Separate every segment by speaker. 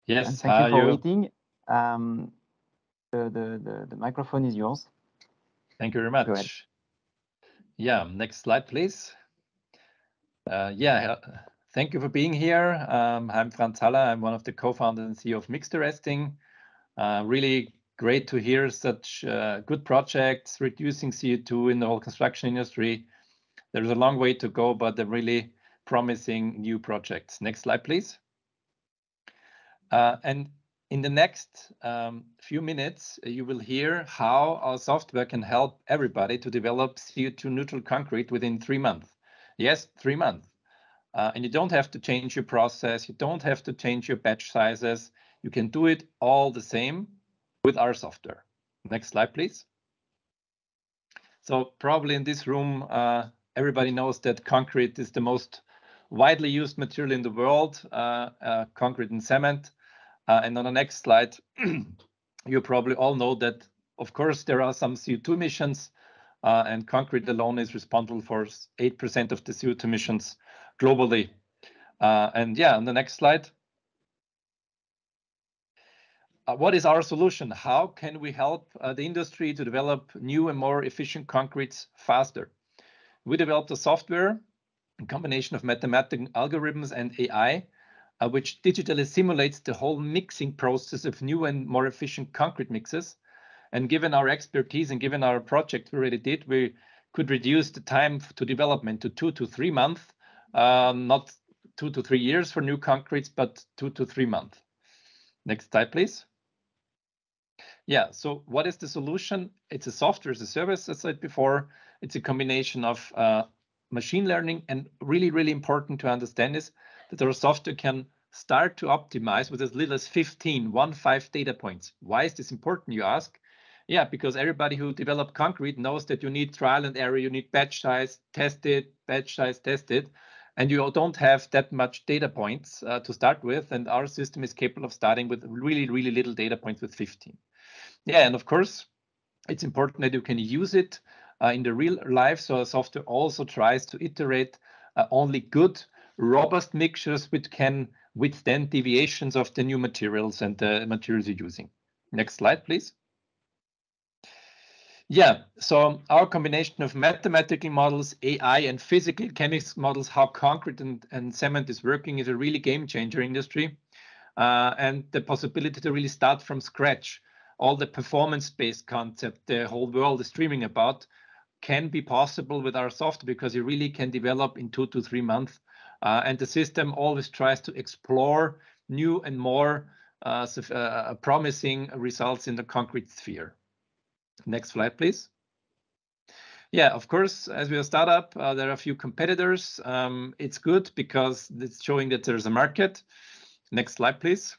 Speaker 1: Yes,
Speaker 2: and thank you for waiting. The microphone is yours.
Speaker 1: Thank you very much.
Speaker 2: Go ahead.
Speaker 1: Yeah, next slide, please. Thank you for being here. I'm Franz Haller. I'm one of the co-founders and CEO of Mixteresting. Really great to hear such good projects, reducing CO2 in the whole construction industry. There's a long way to go, but they're really promising new projects. Next slide, please. And in the next few minutes, you will hear how our software can help everybody to develop CO2 neutral concrete within 3 months. Yes, 3 months. And you don't have to change your process. You don't have to change your batch sizes. You can do it all the same with our software. Next slide, please. So probably in this room, everybody knows that concrete is the most widely used material in the world, concrete and cement. And on the next slide, you probably all know that, of course, there are some CO2 emissions, and concrete alone is responsible for 8% of the CO2 emissions globally. And yeah, on the next slide. What is our solution? How can we help the industry to develop new and more efficient concretes faster? We developed a software, a combination of mathematical algorithms and AI, which digitally simulates the whole mixing process of new and more efficient concrete mixes. And given our expertise and given our project we already did, we could reduce the time to development to 2 to 3 months, not 2 to 3 years for new concretes, but 2 to 3 months. Next slide, please. Yeah, so what is the solution? It's a software as a service, as I said before. It's a combination of machine learning, and really important to understand is that our software can start to optimize with as little as 15 data points. Why is this important, you ask? Yeah, because everybody who developed concrete knows that you need trial and error, you need batch size, test it, batch size, test it, and you don't have that much data points to start with, and our system is capable of starting with really little data points with 15. Yeah, and of course, it's important that you can use it in the real life. So our software also tries to iterate only good, robust mixtures which can withstand deviations of the new materials and the materials you're using. Next slide, please. Yeah, so our combination of mathematical models, AI, and physical chemics models, how concrete and cement is working, is a really game changer industry. And the possibility to really start from scratch, all the performance-based concept the whole world is dreaming about, can be possible with our software, because you really can develop in 2 to 3 months. And the system always tries to explore new and more promising results in the concrete sphere. Next slide, please. Yeah, of course, as we're a startup, there are a few competitors. It's good because it's showing that there's a market. Next slide, please.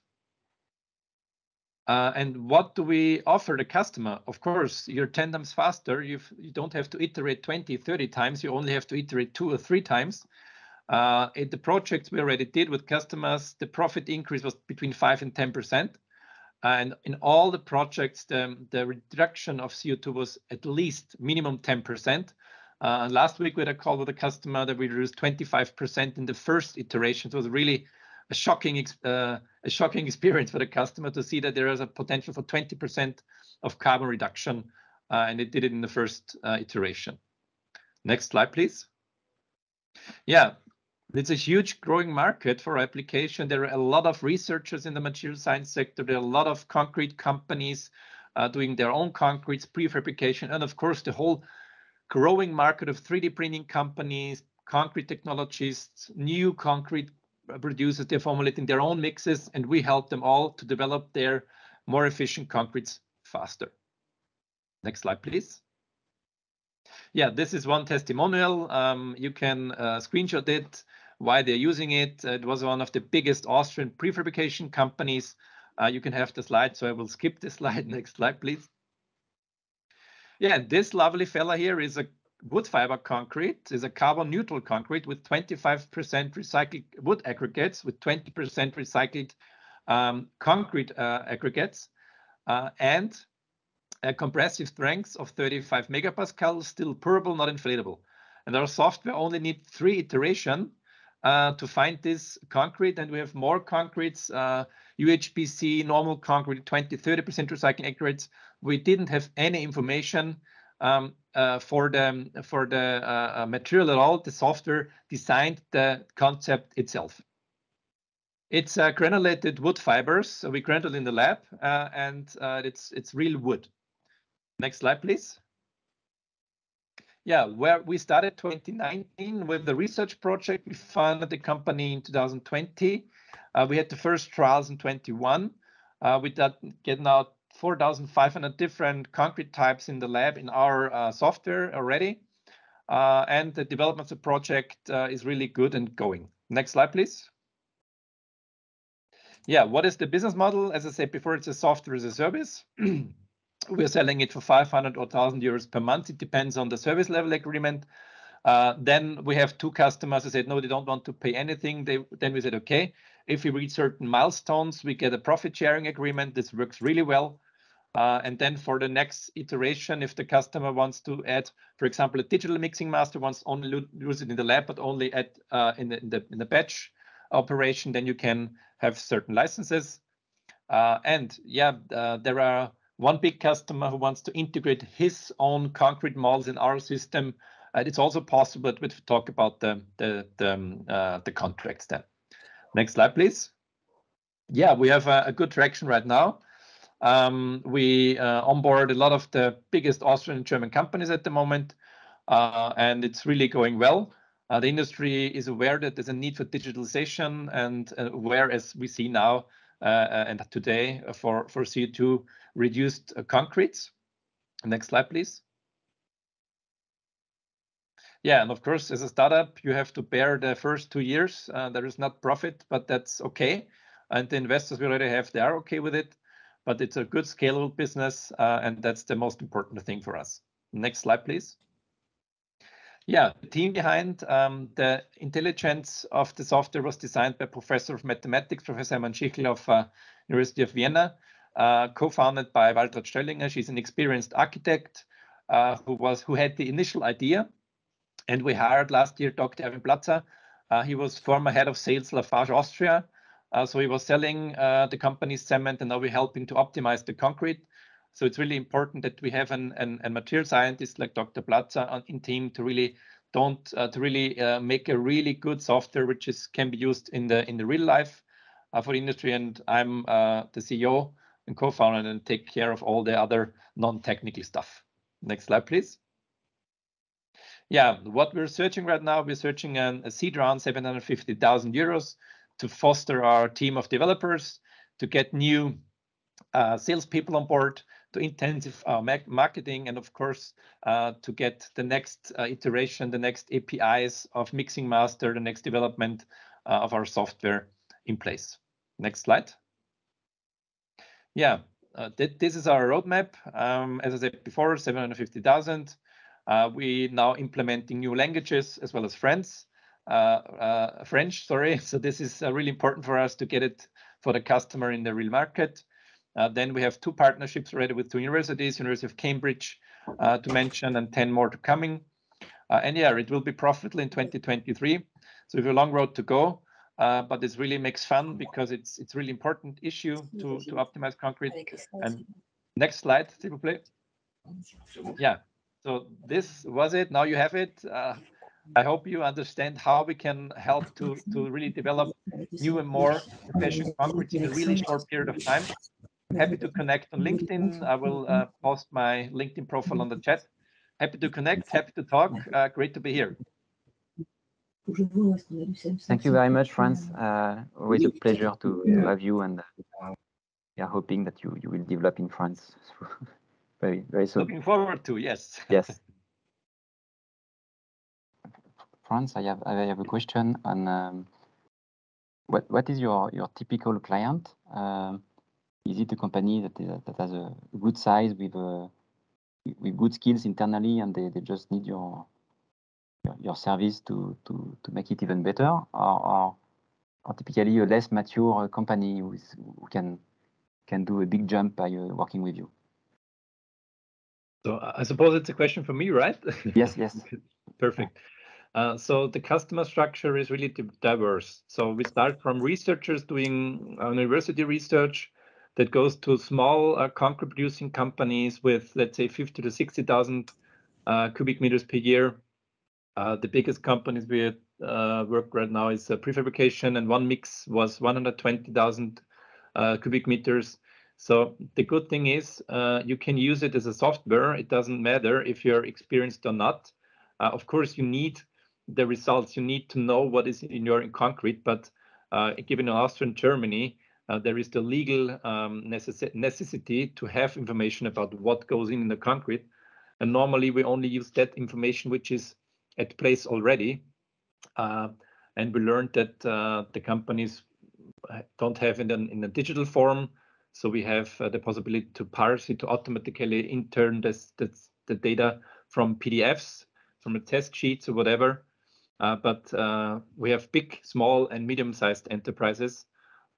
Speaker 1: And what do we offer the customer? Of course, you're 10 times faster. You don't have to iterate 20, 30 times. You only have to iterate 2 or 3 times. In the projects we already did with customers, the profit increase was between 5 and 10%. And in all the projects, the reduction of CO2 was at least minimum 10%. Last week we had a call with a customer that we reduced 25% in the first iteration. So it was really a shocking experience for the customer to see that there is a potential for 20% of carbon reduction, and it did it in the first iteration. Next slide, please. Yeah, it's a huge growing market for application. There are a lot of researchers in the material science sector. There are a lot of concrete companies doing their own concretes, prefabrication, and of course the whole growing market of 3D printing companies, concrete technologists, new concrete producers. They're formulating their own mixes, and we help them all to develop their more efficient concretes faster. Next slide, please. Yeah, this is one testimonial. You can screenshot it, why they're using it. It was one of the biggest Austrian prefabrication companies. You can have the slide, so I will skip this slide. Next slide, please. Yeah, this lovely fella here is a wood fiber concrete, is a carbon neutral concrete with 25% recycled wood aggregates, with 20% recycled concrete aggregates, and a compressive strength of 35 megapascal, still pourable, not inflatable. And our software only needs 3 iterations to find this concrete, and we have more concretes, UHPC, normal concrete, 20-30% recycling accurates. We didn't have any information for the material at all. The software designed the concept itself. It's granulated wood fibers, so we granulate in the lab, and it's real wood. Next slide, please. Yeah, where we started 2019 with the research project. We founded the company in 2020. We had the first trials in 21. We did get now 4,500 different concrete types in the lab in our software already. And the development of the project is really good and going. Next slide, please. Yeah, what is the business model? As I said before, it's a software as a service. We're selling it for 500 or 1,000 euros per month. It depends on the service level agreement. Then we have two customers who said, no, they don't want to pay anything. Then we said, okay, if we reach certain milestones, we get a profit sharing agreement. This works really well. And then for the next iteration, if the customer wants to add, for example, a digital mixing master wants only use it in the lab, but only at in the batch operation, then you can have certain licenses. And yeah, there are one big customer who wants to integrate his own concrete models in our system. It's also possible, but we'll talk about the contracts then. Next slide, please. Yeah, we have a good traction right now. We onboard a lot of the biggest Austrian and German companies at the moment, and it's really going well. The industry is aware that there's a need for digitalization, and whereas we see now and today for CO2 reduced concretes. Next slide, please. Yeah, and of course, as a startup, you have to bear the first 2 years. There is not profit, but that's okay. And the investors we already have, they are okay with it. But it's a good scalable business, and that's the most important thing for us. Next slide, please. Yeah, the team behind the intelligence of the software was designed by Professor of Mathematics, Professor Hermann Schichel of University of Vienna, co-founded by Waltraud Stöllinger. She's an experienced architect who had the initial idea, and we hired last year Dr. Erwin Platzer. He was former head of sales Lafarge Austria, so he was selling the company's cement, and now we're helping to optimize the concrete. So it's really important that we have a material scientist like Dr. Platzer in team to really make a really good software which can be used in the real life for the industry. And I'm the CEO and co-founder and take care of all the other non-technical stuff. Next slide, please. Yeah, what we're searching right now, we're searching a seed round, 750,000 euros to foster our team of developers, to get new salespeople on board, to intensify our marketing, and of course, to get the next iteration, the next APIs of Mixing Master, the next development of our software in place. Next slide. Yeah, this is our roadmap. As I said before, 750,000. We now implementing new languages as well as French. So this is really important for us to get it for the customer in the real market. Then we have 2 partnerships already with 2 universities, University of Cambridge to mention, and 10 more to coming. And yeah, it will be profitable in 2023. So we have a long road to go, but it really makes fun because it's really important issue to optimize concrete. And next slide, s'il vous plaît. Yeah, so this was it. Now you have it. I hope you understand how we can help to really develop new and more efficient concrete in a really short period of time. Happy to connect on LinkedIn. I will post my LinkedIn profile on the chat. Happy to connect, happy to talk. Great to be here.
Speaker 2: Thank you very much, Franz. Always a pleasure to have you, and we are hoping that you will develop in France very, very soon.
Speaker 1: Looking forward to, yes.
Speaker 2: Yes. Franz, I have a question on what is your typical client? Is it a company that has a good size with good skills internally, and they just need your service to make it even better, or typically a less mature company who can do a big jump by working with you?
Speaker 1: So I suppose it's a question for me, right?
Speaker 2: Yes, yes.
Speaker 1: Perfect. So the customer structure is really diverse. So we start from researchers doing university research that goes to small concrete producing companies with, let's say, 50 to 60,000 cubic meters per year. The biggest companies we work right now is prefabrication, and one mix was 120,000 cubic meters. So the good thing is you can use it as a software. It doesn't matter if you're experienced or not. Of course, you need the results. You need to know what is in your concrete, but given in Austria and Germany, there is the legal necessity to have information about what goes in the concrete. And normally we only use that information which is at place already. And we learned that the companies don't have it in a digital form. So we have the possibility to parse it, to automatically intern the data from PDFs, from the test sheets or whatever. But we have big, small, and medium-sized enterprises.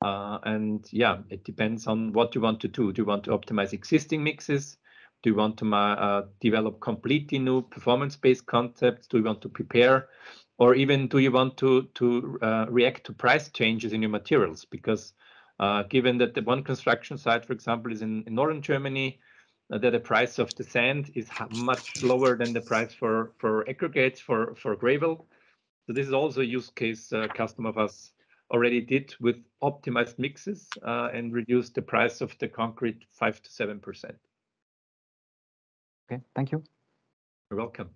Speaker 1: And yeah, it depends on what you want to do. Do you want to optimize existing mixes? Do you want to develop completely new performance-based concepts? Do you want to prepare? Or even do you want to react to price changes in your materials? Because given that the one construction site, for example, is in northern Germany, that the price of the sand is much lower than the price for aggregates, for gravel. So this is also a use case customer of us already did with optimized mixes and reduced the price of the concrete 5 to 7%.
Speaker 2: Okay, thank you.
Speaker 1: You're welcome.